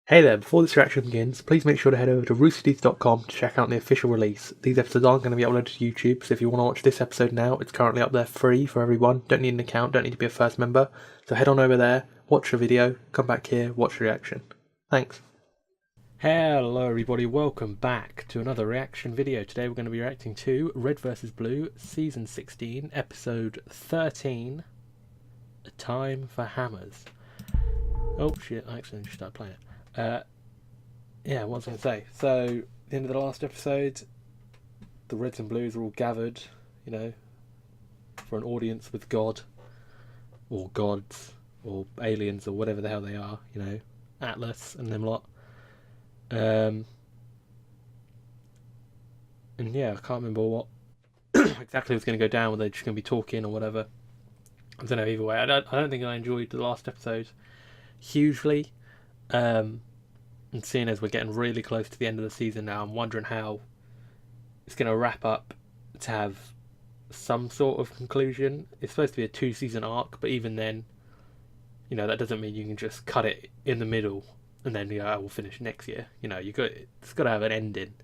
Hey there, before this reaction begins, please make sure to head over to roosterteeth.com to check out the official release. These episodes aren't going to be uploaded to YouTube, so if you want to watch this episode now, it's currently up there free for everyone. Don't need an account, don't need to be a first member. So head on over there, watch the video, come back here, watch the reaction. Thanks. Hello everybody, welcome back to another reaction video. Today we're going to be reacting to Red vs Blue, Season 16, Episode 13, A Time for Hammers. Oh shit, I accidentally just started playing it. Yeah, what was I going to say? So, at the end of the last episode, the Reds and Blues are all gathered, you know, for an audience with God, or gods, or aliens, or whatever the hell they are, you know, Atlas and them lot. And yeah, I can't remember what exactly was going to go down, whether they're just going to be talking or whatever. I don't know, either way. I don't think I enjoyed the last episode hugely. And seeing as we're getting really close to the end of the season now, I'm wondering how it's going to wrap up to have some sort of conclusion. It's supposed to be a 2-season arc, but even then, you know, that doesn't mean you can just cut it in the middle and then, you know, I will finish next year. You know, it's got to have an ending.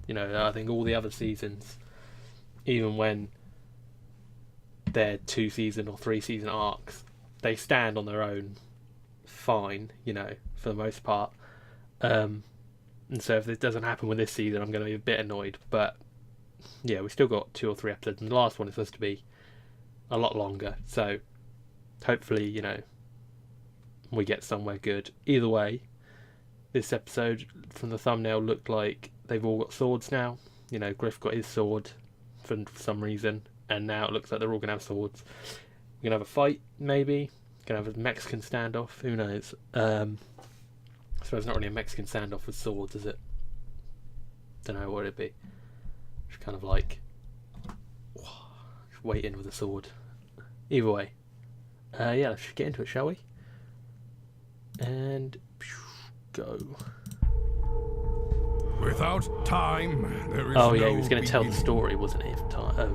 You know, I think all the other seasons, even when they're 2-season or 3-season arcs, they stand on their own fine, you know, for the most part. And so if this doesn't happen with this season, I'm going to be a bit annoyed. But yeah, we still got 2 or 3 episodes, and the last one is supposed to be a lot longer. So hopefully, you know, we get somewhere good. Either way, this episode from the thumbnail looked like they've all got swords now. You know, Griff got his sword for some reason, and now it looks like they're all going to have swords. We're going to have a fight, maybe. Going to have a Mexican standoff. Who knows? I suppose it's not really a Mexican standoff with swords, is it? Don't know what it'd be. Just kind of like just waiting with a sword. Either way. Yeah, let's get into it, shall we? And go. Without time, there is oh yeah, no he was going to tell the beginning. story, wasn't he?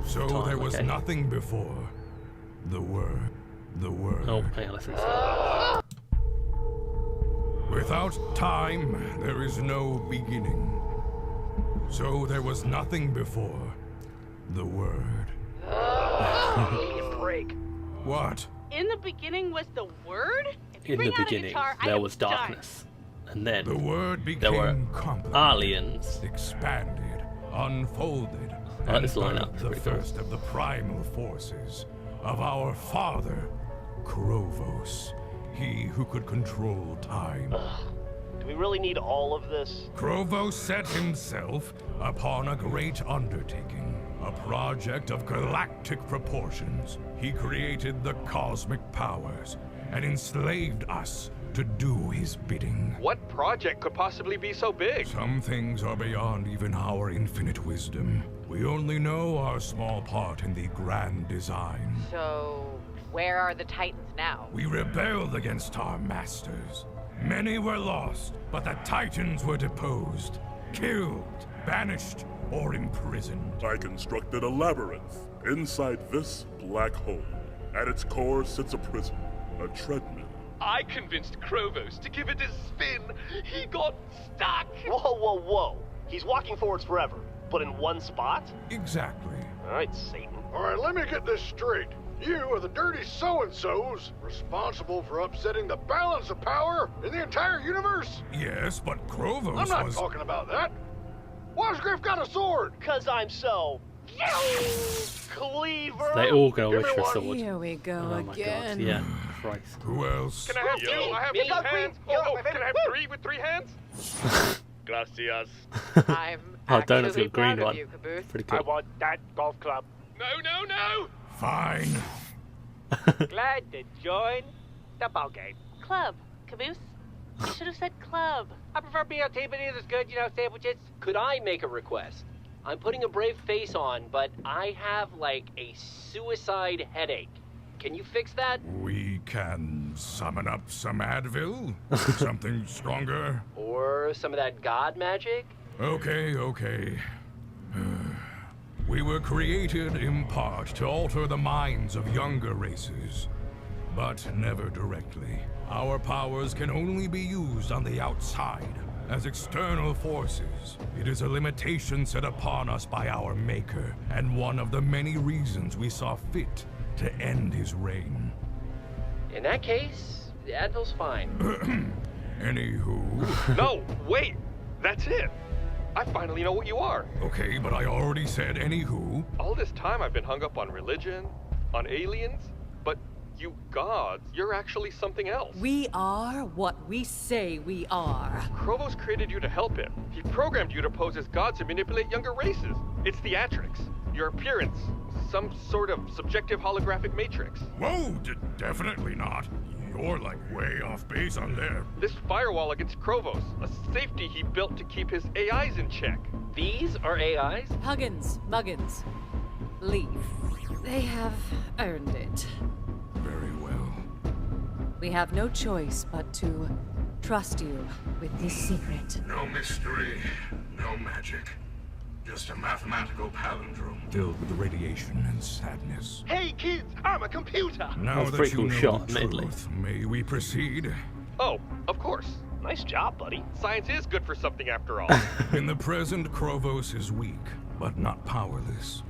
So there was nothing before. The word. Oh, yeah, let's start. Without time, there is no beginning. So there was nothing before. The word. Break. What? In the beginning was the word? In the beginning, there was darkness. And then The word there were became complicated, aliens. expanded, unfolded, I like and this lineup, birthed it's the pretty cool. first of the primal forces of our father, Kronos, he who could control time. Do we really need all of this? Kronos set himself upon a great undertaking, a project of galactic proportions. He created the cosmic powers and enslaved us to do his bidding. What project could possibly be so big? Some things are beyond even our infinite wisdom. We only know our small part in the grand design. So, where are the Titans now? We rebelled against our masters. Many were lost, but the Titans were deposed, killed, banished, or imprisoned. I constructed a labyrinth inside this black hole. At its core sits a prison, a treadmill. I convinced Kronos to give it a spin. He got stuck. Whoa, whoa, whoa. He's walking forwards forever, but in one spot? Exactly. All right, Satan. All right, let me get this straight. You are the dirty so-and-sos responsible for upsetting the balance of power in the entire universe? Yes, but Kronos I'm not was... talking about that. Why's Griff got a sword? Cause I'm so... Cleaver! They all go Give wish me for a one. sword. Here we go Oh my again. god, yeah. Christ. Who else? Can I have 2? I have 2 hands. Oh, can I have 3 with 3 hands? Gracias. I'm Oh, Donut's actually got a green proud of one. you, Caboose. Pretty I cool. want that golf club. No, no, no! Fine. Glad to join the ball game. Club. Caboose? You should have said club. I prefer BLT, but it is good, you know, sandwiches. Could I make a request? I'm putting a brave face on, but I have, like, a suicide headache. Can you fix that? We can summon up some Advil? Something stronger? Or some of that god magic? Okay. We were created in part to alter the minds of younger races. but never directly. Our powers can only be used on the outside, as external forces. It is a limitation set upon us by our Maker, and one of the many reasons we saw fit to end his reign. In that case, the Advil's fine. Anywho... No, wait! That's it! I finally know what you are! Okay, but I already said anywho. All this time I've been hung up on religion, on aliens, but you gods, you're actually something else. We are what we say we are. Kronos created you to help him. He programmed you to pose as gods to manipulate younger races. It's theatrics. Your appearance. Some sort of subjective holographic matrix. Whoa, definitely not. You're like way off base on there. This firewall against Kronos, a safety he built to keep his AIs in check. These are AIs? Huggins, Muggins, leave. They have earned it. Very well. We have no choice but to trust you with this secret. No mystery, no magic. Just a mathematical palindrome. Filled with radiation and sadness. Hey kids, I'm a computer! Now That's a that pretty you cool know shot, the admittedly. truth, may we proceed? Oh, of course. Nice job, buddy. Science is good for something after all. In the present, Kronos is weak, but not powerless.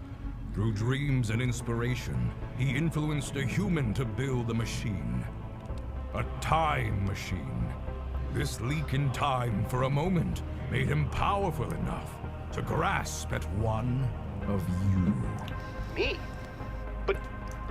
Through dreams and inspiration, he influenced a human to build a machine. A time machine. This leak in time for a moment made him powerful enough to grasp at one of you. Me?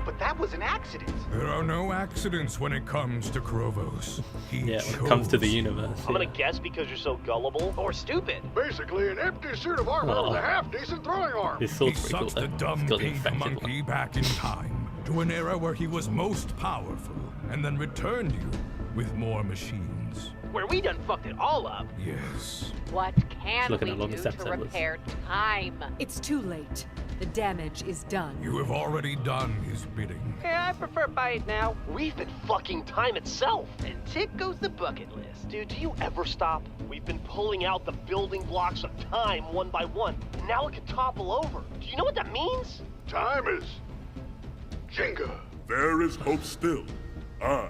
But that was an accident. There are no accidents when it comes to Kronos. Yeah, when it comes to the chose- universe. I'm gonna Yeah. guess because you're so gullible. Or stupid? Basically, an empty suit of armor Oh. with a half-decent throwing arm. His He sword's pretty cool sucked the though. dumb It's got the pink infected monkey one. back in time to an era where he was most powerful, and then returned you with more machines. Where we done fucked it all up. Yes. What can Look at we how long do this to episode was. repair time? It's too late. The damage is done. You have already done his bidding. Yeah, I prefer buy it now. We've been fucking time itself. And tick goes the bucket list. Dude, do you ever stop? We've been pulling out the building blocks of time one by one. Now it could topple over. Do you know what that means? Time is Jenga. There is hope still. I,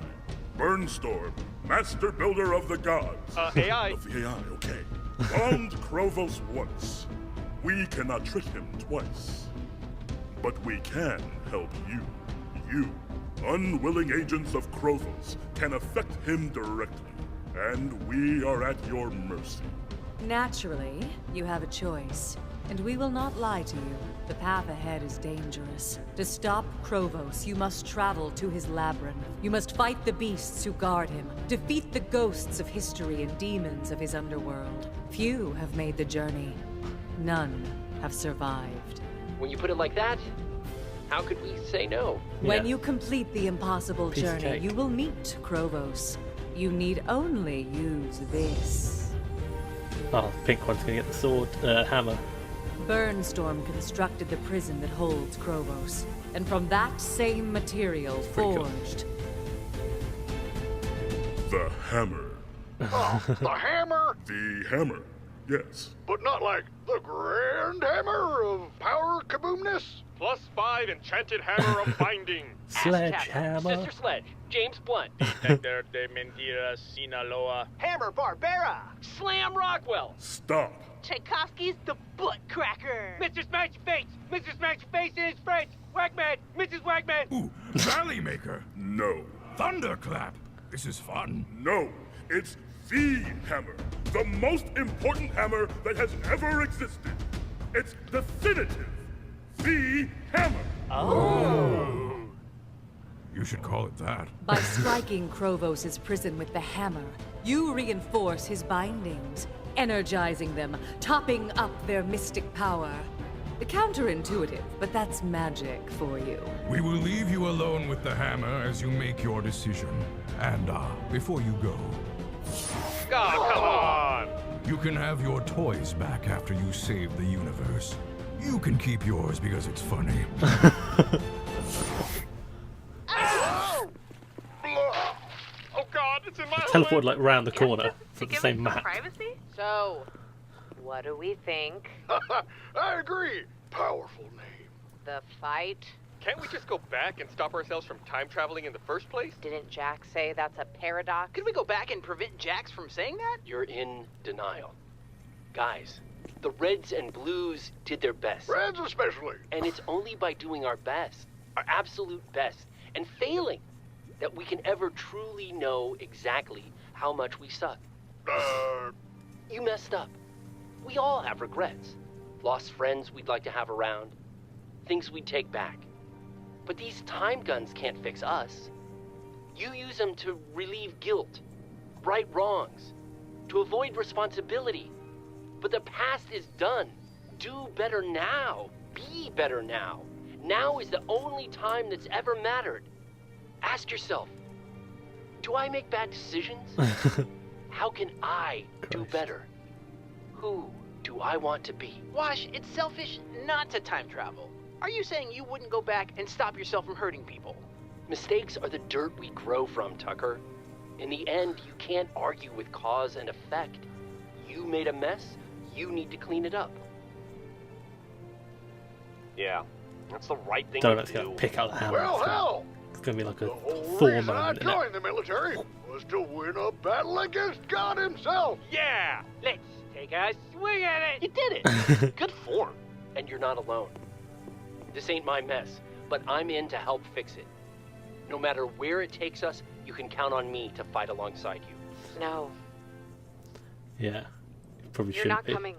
Burnstorm, master builder of the gods. AI. Of the AI, okay. Wronged Kronos once. We cannot trick him twice. But we can help you. You, unwilling agents of Kronos, can affect him directly. And we are at your mercy. Naturally, you have a choice. And we will not lie to you. The path ahead is dangerous. To stop Kronos, you must travel to his labyrinth. You must fight the beasts who guard him. Defeat the ghosts of history and demons of his underworld. Few have made the journey. None have survived. When you put it like that, how could we say no? When Yeah. you complete the impossible Piece of journey, cake. you will meet Kronos. You need only use this. Oh, the pink one's gonna get the sword, hammer. Burnstorm constructed the prison that holds Kronos, and from that same material pretty cool. forged. The hammer. Oh, the hammer, The hammer. Yes. but not like the grand hammer of power kaboomness. +5 enchanted hammer of binding. Sledgehammer. Sister Sledge. James Blunt. Detector de mentiras, Sinaloa. Hammer Barbera. Slam Rockwell. Stop. Tchaikovsky's the butt cracker. Mr. Smash Face. Mr. Smash Face and his friends. Wagman. Mrs. Wagman. Ooh, Valley Maker. No. Thunderclap. This is fun. No. It's the hammer. The most important hammer that has ever existed. It's definitive. The hammer. You should call it that. By striking Kronos' prison with the hammer, you reinforce his bindings, energizing them, topping up their mystic power. Counterintuitive, but that's magic for you. We will leave you alone with the hammer as you make your decision. And, before you go, God, come on! you can have your toys back after you save the universe. You can keep yours because it's funny. Oh God, it's in my Teleport like round the Yes, corner to for the give same us some map. privacy? So, what do we think? I agree. Powerful name. The fight Can't we just go back and stop ourselves from time traveling in the first place? Didn't Jack say that's a paradox? Could we go back and prevent Jax from saying that? You're in denial. Guys, the Reds and Blues did their best. Reds especially. And it's only by doing our best, our absolute best, and failing, that we can ever truly know exactly how much we suck. You messed up. We all have regrets. Lost friends we'd like to have around. Things we'd take back. But these time guns can't fix us. You use them to relieve guilt, right wrongs, to avoid responsibility. But the past is done. Do better now. Be better now. Now is the only time that's ever mattered. Ask yourself, do I make bad decisions? How can I do better? Who do I want to be? Wash, it's selfish not to time travel. Are you saying you wouldn't go back and stop yourself from hurting people? Mistakes are the dirt we grow from, Tucker. In the end, you can't argue with cause and effect. You made a mess, you need to clean it up. Yeah, that's the right thing Donut's to gonna do. pick up the hammer. Well, hell, It's gonna be like a the whole Thor reason I moment, isn't it? joined the military was to win a battle against God himself. Yeah! Let's take a swing at it! You did it. Good form. And you're not alone. This ain't my mess, but I'm in to help fix it. No matter where it takes us, you can count on me to fight alongside you. No, Yeah, probably you're shouldn't not be. coming.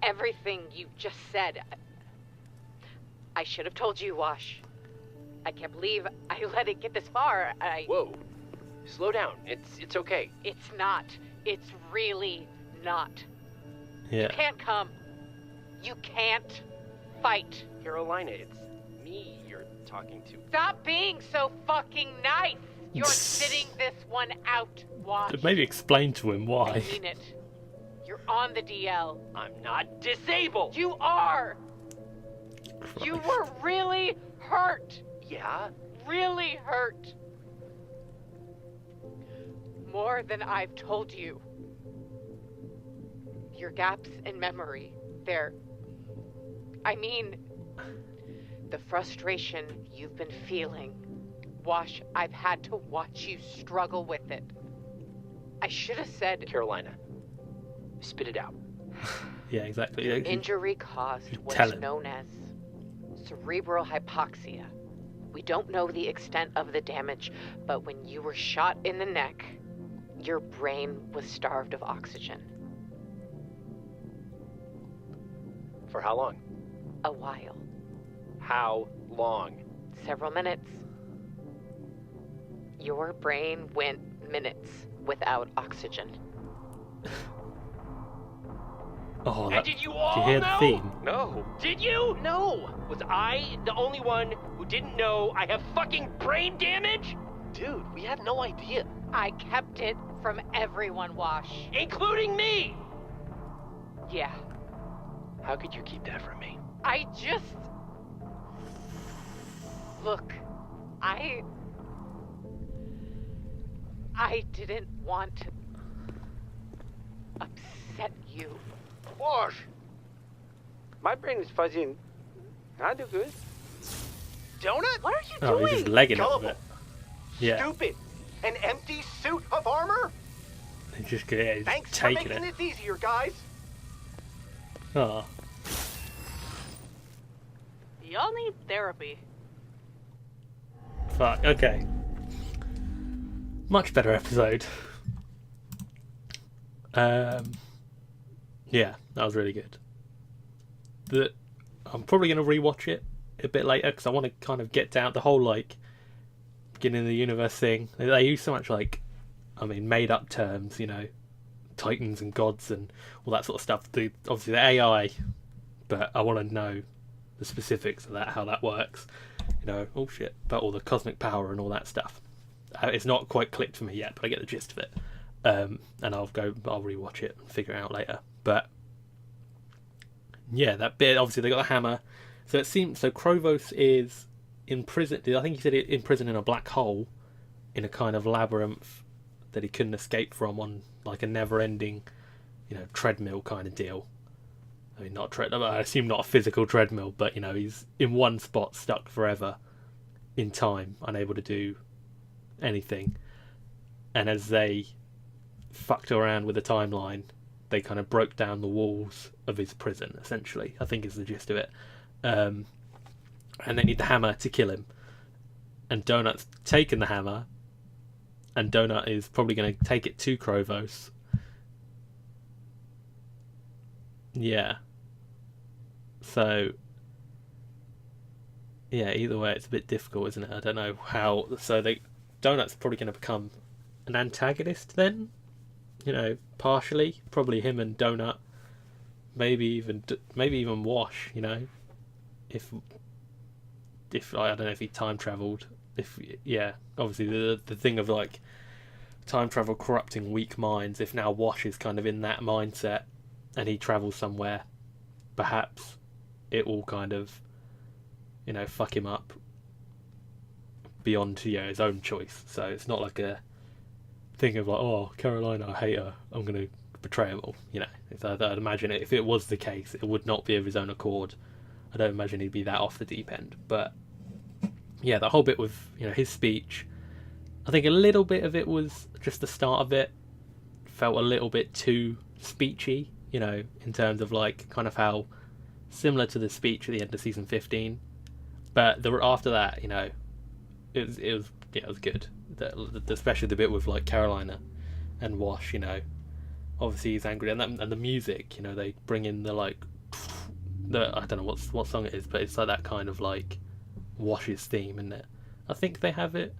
Everything you just said. I should have told you, Wash. I can't believe I let it get this far. Whoa. Slow down. It's okay. It's not. It's really not. Yeah. You can't come. You can't fight. Carolina, it's me you're talking to. Stop being so fucking nice. You're sitting this one out, Wash. Maybe explain to him I why. mean it. You're on the DL. I'm not disabled. You are. You Christ. were really hurt. Yeah? Really hurt. More than I've told you. Your gaps in memory, I mean, the frustration you've been feeling. Wash, I've had to watch you struggle with it. I should have said Carolina, spit it out. Yeah, exactly. Yeah, injury caused tell what's him. known as cerebral hypoxia. We don't know the extent of the damage, but when you were shot in the neck, your brain was starved of oxygen. For how long? A while. How long? Several minutes. Your brain went minutes without oxygen. Oh, And that, did you did all you hear know? the theme? No. Did you? No. Was I the only one who didn't know I have fucking brain damage? Dude, we had no idea. I kept it from everyone, Wash. Including me. Yeah. How could you keep that from me? I just... Look, I didn't want to upset you. Wash, My brain is fuzzy and I do good. Donut? What are you Oh, doing? he's just legging it a Gullible. bit. Yeah, Stupid. An empty suit of armor? he's just yeah, he's Thanks for taking making it. this easier, guys. Oh, Y'all need therapy. fuck. Okay. Much better episode. Yeah, that was really good. I'm probably going to rewatch it a bit later because I want to kind of get down the whole like beginning of the universe thing. They use so much made up terms, titans and gods and all that sort of stuff. Obviously the AI, but I want to know the specifics of that, how that works. Oh shit, about all the cosmic power and all that stuff. It's not quite clicked for me yet, but I get the gist of it. And I'll rewatch it and figure it out later. But yeah, that bit, obviously they got the hammer. So Kronos is in prison. I think he said in prison in a black hole, in a kind of labyrinth that he couldn't escape from on like a never-ending, treadmill kind of deal. I mean, not I assume not a physical treadmill, but he's in one spot, stuck forever, in time, unable to do anything. And as they fucked around with the timeline, they kind of broke down the walls of his prison, essentially, I think is the gist of it. And they need the hammer to kill him. And Donut's taken the hammer, and Donut is probably going to take it to Kronos. Yeah. So, yeah, either way, it's a bit difficult, isn't it? I don't know how. So Donut's probably going to become an antagonist then, partially. Probably him and Donut, maybe even Wash. If I don't know if he time traveled. Obviously the thing of like time travel corrupting weak minds. If now Wash is kind of in that mindset and he travels somewhere, perhaps it will kind of fuck him up beyond his own choice. So it's not like a thing of like, oh, Carolina, I hate her, I'm going to betray them all. I'd imagine if it was the case, it would not be of his own accord. I don't imagine he'd be that off the deep end. But yeah, the whole bit with his speech, I think a little bit of it was just the start of it felt a little bit too speechy, in terms of like kind of how similar to the speech at the end of season 15. But after that, it was good. Especially the bit with like Carolina and Wash. Obviously he's angry, and the music. They bring in the like I don't know what song it is, but it's like that kind of like Wash's theme, isn't it? I think they have it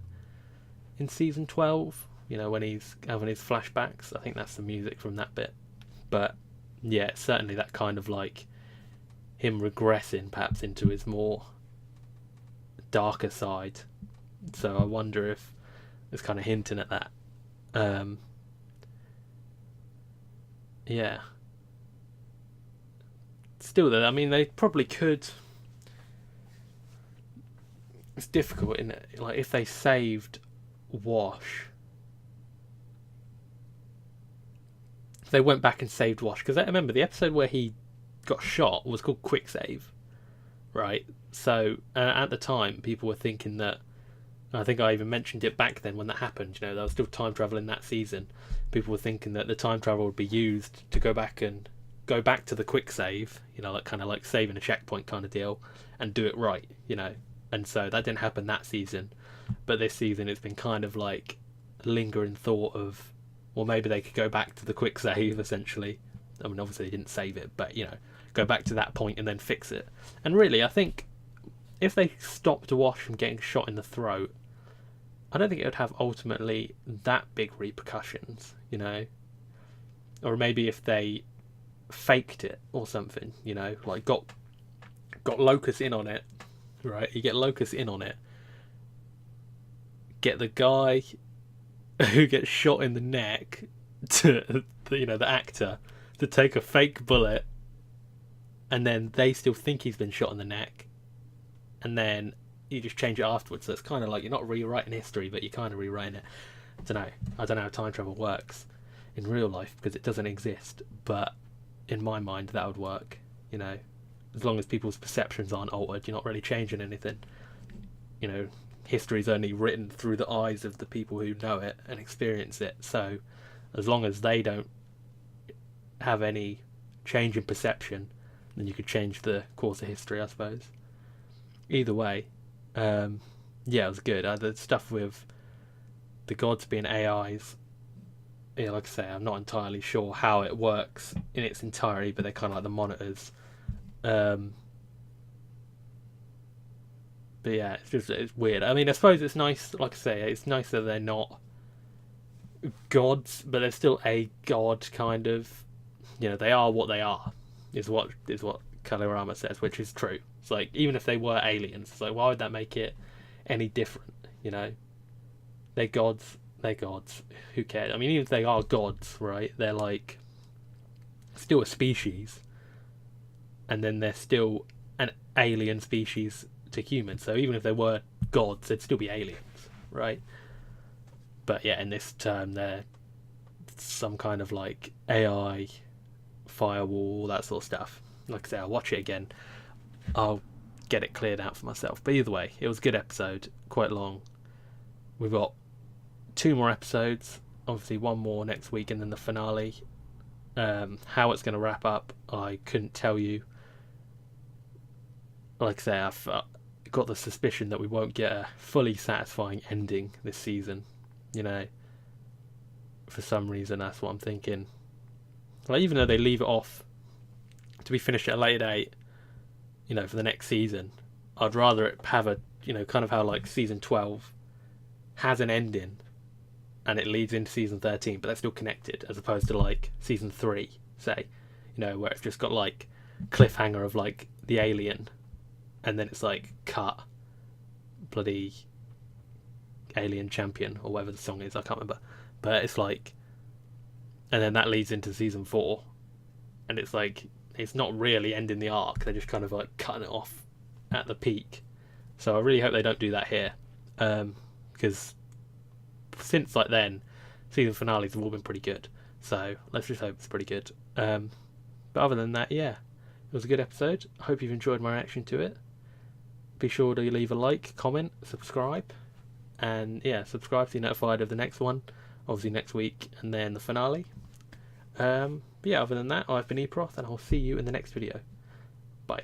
in season 12. When he's having his flashbacks. I think that's the music from that bit. But yeah, certainly that kind of like him regressing perhaps into his more darker side. So I wonder if it's kind of hinting at that. Yeah. Still though, I mean, they probably could. It's difficult, isn't it? Like if they saved Wash, if they went back and saved Wash, because I remember the episode where he got shot was called Quick Save, right? So at the time, people were thinking that. I think I even mentioned it back then when that happened. There was still time travel in that season. People were thinking that the time travel would be used to go back to the quick save, like kind of like saving a checkpoint kind of deal, and do it right, And so that didn't happen that season, but this season it's been kind of like lingering thought of, well, maybe they could go back to the quick save essentially. I mean, obviously they didn't save it, but go back to that point and then fix it. And really, I think if they stopped Wash from getting shot in the throat, I don't think it would have ultimately that big repercussions, Or maybe if they faked it or something, like got Locus in on it, right? You get Locus in on it, get the guy who gets shot in the neck to the actor to take a fake bullet, and then they still think he's been shot in the neck, and then you just change it afterwards. So it's kind of like you're not rewriting history, but you're kind of rewriting it. I don't know how time travel works in real life because it doesn't exist, but in my mind that would work. As long as people's perceptions aren't altered, you're not really changing anything. History's only written through the eyes of the people who know it and experience it. So as long as they don't have any change in perception, then you could change the course of history, I suppose. Either way, yeah, it was good. The stuff with the gods being AIs, like I say, I'm not entirely sure how it works in its entirety, but they're kind of like the monitors. But yeah, it's weird. I mean, I suppose it's nice, like I say, it's nice that they're not gods, but they're still a god kind of. They are what they are, is what Kalorama says, which is true. It's like, even if they were aliens, it's like, why would that make it any different? They're gods. Who cares? I mean, even if they are gods, right? They're like still a species, and then they're still an alien species to humans. So even if they were gods, they'd still be aliens, right? But yeah, in this term, they're some kind of like AI firewall, that sort of stuff. like I say, I'll watch it again. I'll get it cleared out for myself. But either way, it was a good episode, quite long. We've got 2 more episodes, obviously 1 more next week, and then the finale. How it's going to wrap up, I couldn't tell you. Like I say, I've got the suspicion that we won't get a fully satisfying ending this season. You know, for some reason, that's what I'm thinking. Like, even though they leave it off to be finished at a later date, you know, for the next season, I'd rather it have a, you know, kind of how like season 12 has an ending and it leads into season 13, but they're still connected, as opposed to like season 3, say, you know, where it's just got like cliffhanger of like the alien, and then it's like cut, bloody alien champion or whatever the song is, I can't remember, but it's like, and then that leads into season 4, and it's like, it's not really ending the arc, they're just kind of like cutting it off at the peak. So I really hope they don't do that here, because since like then, season finales have all been pretty good, so let's just hope it's pretty good. But other than that, yeah, it was a good episode. I hope you've enjoyed my reaction to it. Be sure to leave a like, comment, subscribe, and yeah, subscribe to be notified of the next one, obviously next week, and then the finale. But yeah, other than that, I've been Eproth, and I'll see you in the next video. Bye.